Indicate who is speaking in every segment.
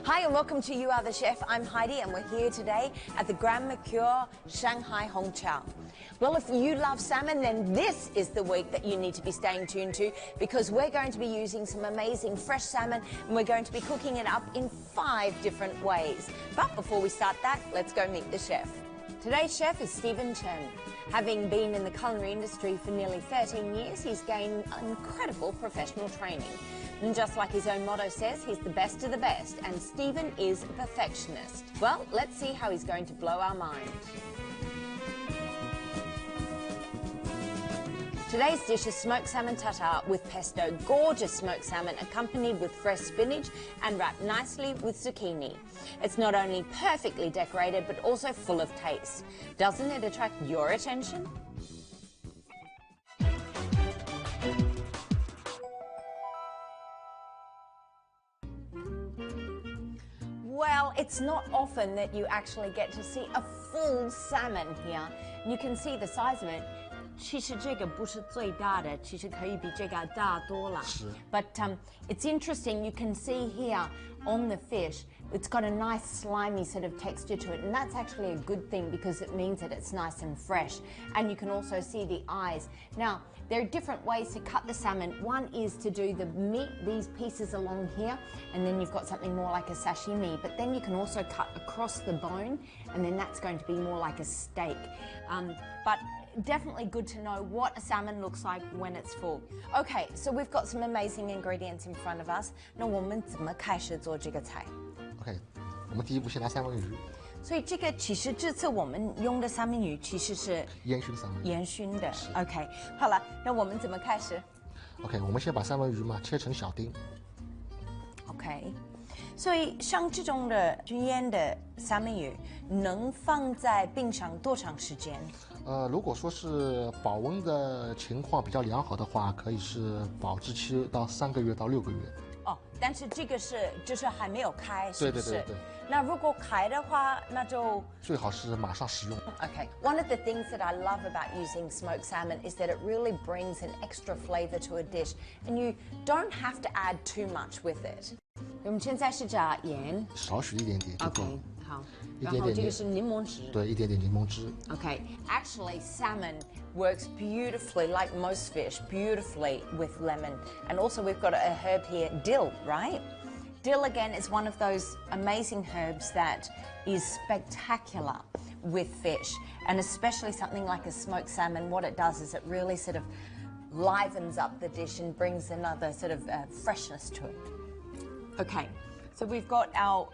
Speaker 1: Hi and welcome to You Are the Chef. I'm Heidi and we're here today at the Grand Mercure Shanghai Hongqiao. Well, if you love salmon, then this is the week that you need to be staying tuned to because we're going to be using some amazing fresh salmon and we're going to be cooking it up in 5 different ways. But before we start that, let's go meet the chef. Today's chef is Stephen Chen. Having been in the culinary industry for nearly 13 years, he's gained incredible professional training. And just like his own motto says, he's the best of the best, and Stephen is a perfectionist. Well, let's see how he's going to blow our mind. Today's dish is smoked salmon tartar with pesto, gorgeous smoked salmon accompanied with fresh spinach and wrapped nicely with zucchini. It's not only perfectly decorated, but also full of taste. Doesn't it attract your attention? Well, it's not often that you actually get to see a full salmon here. You can see the size of it. 其实这个不是最大的，其实可以比这个大多了。But it's interesting. You can see here on the fish, it's got a nice slimy sort of texture to it, and that's actually a good thing because it means that it's nice and fresh. And you can also see the eyes. Now, there are different ways to cut the salmon. One is to do the meat, these pieces along here, and then you've got something more like a sashimi. But then you can also cut across the bone, and then that's going to be more like a steak. But definitely good to know what a salmon looks like when it's full. Okay, so we've got some amazing ingredients in front of us. 那我们怎么开始做这个菜？
Speaker 2: OK， 我们第一步先拿三文鱼。
Speaker 1: 所以这个其实这次我们用的三文鱼其实是
Speaker 2: 烟熏三文鱼。
Speaker 1: 烟熏的。OK， 好了，那我们怎么开始
Speaker 2: ？OK， 我们先把三文鱼嘛切成小丁。
Speaker 1: OK， 所以像这种的熏腌的三文鱼，能放在冰箱多长时间？
Speaker 2: 如果说是保温的情况比较良好的话，可以是保质期到3个月到6个月。
Speaker 1: 哦，但是这个是就是还没有开，是不是？
Speaker 2: 对。
Speaker 1: 那如果开的话，那就
Speaker 2: 最好是马上使用。
Speaker 1: Okay. One of the things that I love about using smoked salmon is that it really brings an extra flavor to a dish, and you don't have to add too much with it. 我们现在是加盐，
Speaker 2: 少许一点点就够。
Speaker 1: Okay. 好，
Speaker 2: 一点点。
Speaker 1: 然后这个是柠檬汁。
Speaker 2: 对，一点点柠檬汁。
Speaker 1: Okay. Actually, salmon works beautifully, like most fish, beautifully with lemon. And also we've got a herb here, dill, right? Dill, again, is one of those amazing herbs that is spectacular with fish. And especially something like a smoked salmon, what it does is it really sort of livens up the dish and brings another sort of freshness to it. Okay. So we've got our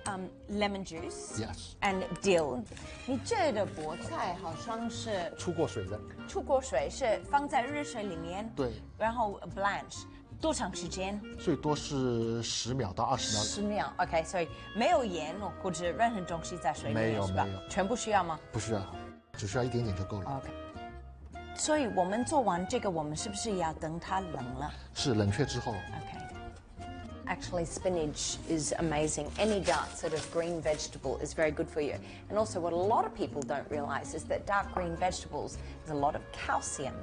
Speaker 1: lemon juice.
Speaker 2: Yes.
Speaker 1: And dill. 你这的菠菜好像是
Speaker 2: 出过水的。
Speaker 1: 出过水是放在热水里面。
Speaker 2: 对。
Speaker 1: 然后 blanch 多长时间？
Speaker 2: 最多是10秒到20秒。
Speaker 1: 10秒 ，OK， 所以没有盐或者任何东西在水里面是吧？
Speaker 2: 没有，
Speaker 1: 全部需要吗？
Speaker 2: 不需要，只需要一点点就够了。
Speaker 1: OK。所以我们做完这个，我们是不是要等它冷了？
Speaker 2: 是冷却之后。
Speaker 1: OK。Actually, spinach is amazing. Any dark sort of green vegetable is very good for you. And also what a lot of people don't realize is that dark green vegetables has a lot of calcium.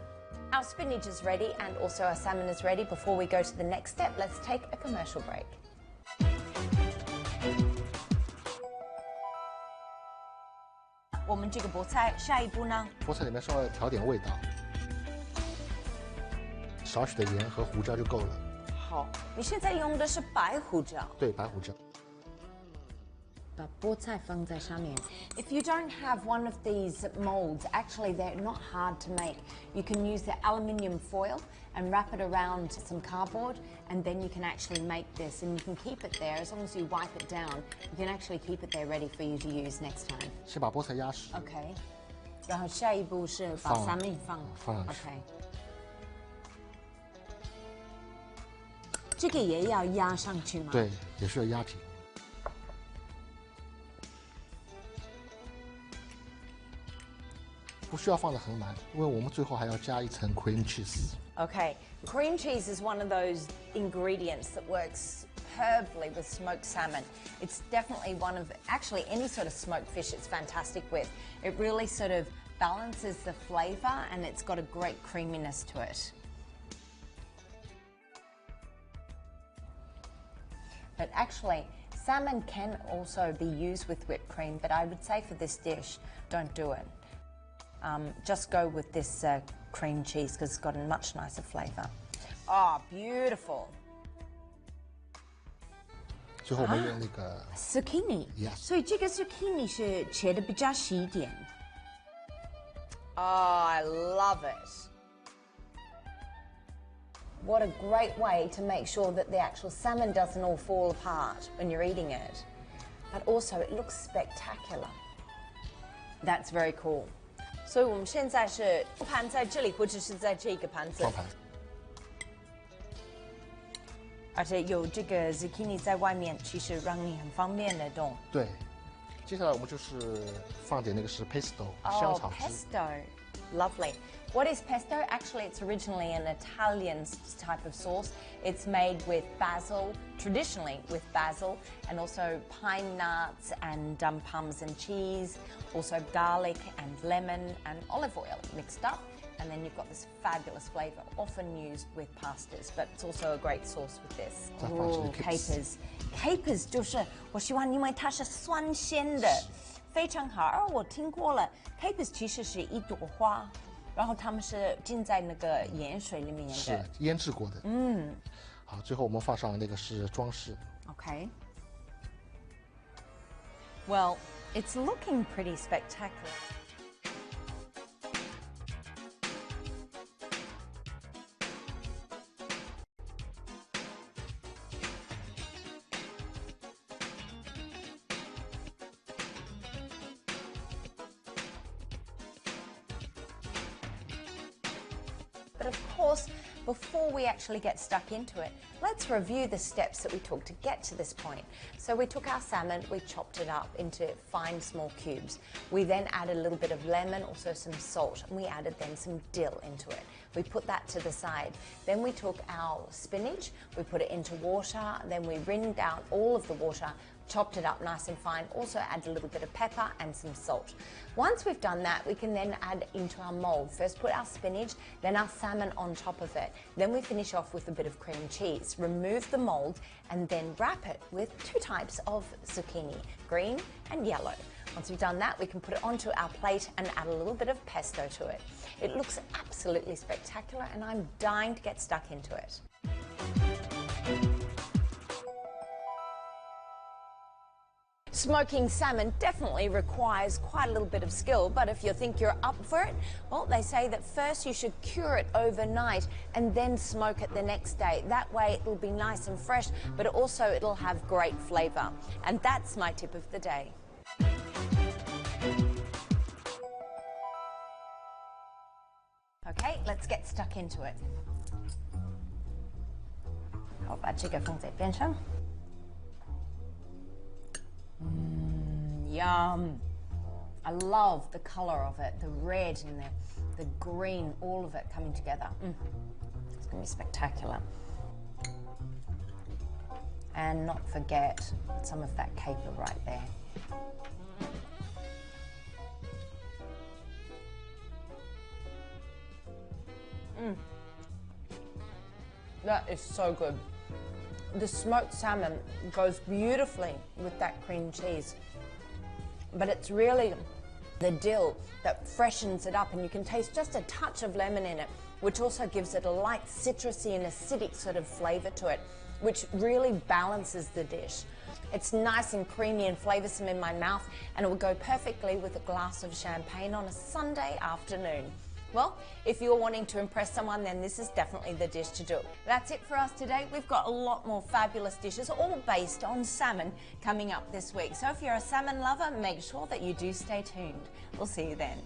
Speaker 1: Our spinach is ready and also our salmon is ready. Before we go to the next step, let's take a commercial break. 我们这个菠菜下一步呢？
Speaker 2: 菠菜里面稍微调点味道，少许的盐和胡椒就够了。
Speaker 1: 好，你现在用的是白胡椒。
Speaker 2: 对，白胡椒。
Speaker 1: 把菠菜放在上面。If you don't have one of these molds, actually they're not hard to make. You can use the aluminium foil and wrap it around some cardboard, and then you can actually make this, and you can keep it there as long as you wipe it down. You can actually keep it there ready for you to use next time.
Speaker 2: 先把菠菜压实。
Speaker 1: OK， 然后下一步是把三文鱼放
Speaker 2: 上去。
Speaker 1: OK。这个也要压上去吗？
Speaker 2: 对，也需要压平。不需要放得很满，因为我们最后还要加一层 cream cheese。Okay,
Speaker 1: cream cheese is one of those ingredients that works superbly with smoked salmon. It's definitely one of, actually any sort of smoked fish it's fantastic with. It really sort of balances the flavor and it's got a great creaminess to it. But actually, Salmon can also be used with whipped cream, but I would say for this dish, don't do it. Just go with this cream cheese because it's got a much nicer flavor. Oh, beautiful.
Speaker 2: 最后我们用那个
Speaker 1: zucchini.
Speaker 2: Yes.
Speaker 1: 所以这个 zucchini 是切的比较细一点。Oh, I love it. What a great way to make sure that the actual salmon doesn't all fall apart when you're eating it. But also it looks spectacular. That's very cool. 所以我们现在是盘在这里，或者是在这个盘子。
Speaker 2: 放盘。
Speaker 1: 而且有这个 zucchini 在外面，其实让你很方便的动。
Speaker 2: 对，接下来我们就是放点那个是 pesto 香草汁。
Speaker 1: pesto, lovely. What is pesto? Actually, it's originally an Italian type of sauce. It's made with basil, traditionally with basil, and also pine nuts and parmesan cheese, also garlic and lemon and olive oil mixed up. And then you've got this fabulous flavour, often used with pastas, but it's also a great sauce with this.
Speaker 2: Oh,
Speaker 1: capers. Capers 就是我喜欢，因为它是酸鲜的，非常好。而我听过了 ，capers 其实是一朵花，然后它们是浸在那个盐水里面的，
Speaker 2: 是腌制过的。好，最后我们放上那个是装饰。
Speaker 1: Okay. Well, it's looking pretty spectacular. But of course, before we actually get stuck into it, let's review the steps that we took to get to this point. So we took our salmon, we chopped it up into fine small cubes. We then added a little bit of lemon, also some salt, and we added then some dill into it. We put that to the side. Then we took our spinach, we put it into water, then we rinned out all of the water, chopped it up nice and fine, also add a little bit of pepper and some salt. Once we've done that, we can then add into our mold. First put our spinach, then our salmon on top of it. Then we finish off with a bit of cream cheese. Remove the mold and then wrap it with two types of zucchini, green and yellow. Once we've done that, we can put it onto our plate and add a little bit of pesto to it. It looks absolutely spectacular and I'm dying to get stuck into it. Smoking salmon definitely requires quite a little bit of skill, but if you think you're up for it, well, they say that first you should cure it overnight and then smoke it the next day. That way it'll be nice and fresh, but also it'll have great flavour. And that's my tip of the day. Okay, let's get stuck into it. 好，把这个放在边上。Yum. I love the colour of it, the red and the green, all of it coming together. It's going to be spectacular. And not forget some of that caper right there. That is so good. The smoked salmon goes beautifully with that cream cheese. But it's really the dill that freshens it up, and you can taste just a touch of lemon in it, which also gives it a light citrusy and acidic sort of flavour to it, which really balances the dish. It's nice and creamy and flavoursome in my mouth, and it will go perfectly with a glass of champagne on a Sunday afternoon. Well, if you're wanting to impress someone, then this is definitely the dish to do. That's it for us today. We've got a lot more fabulous dishes, all based on salmon, coming up this week. So if you're a salmon lover, make sure that you do stay tuned. We'll see you then.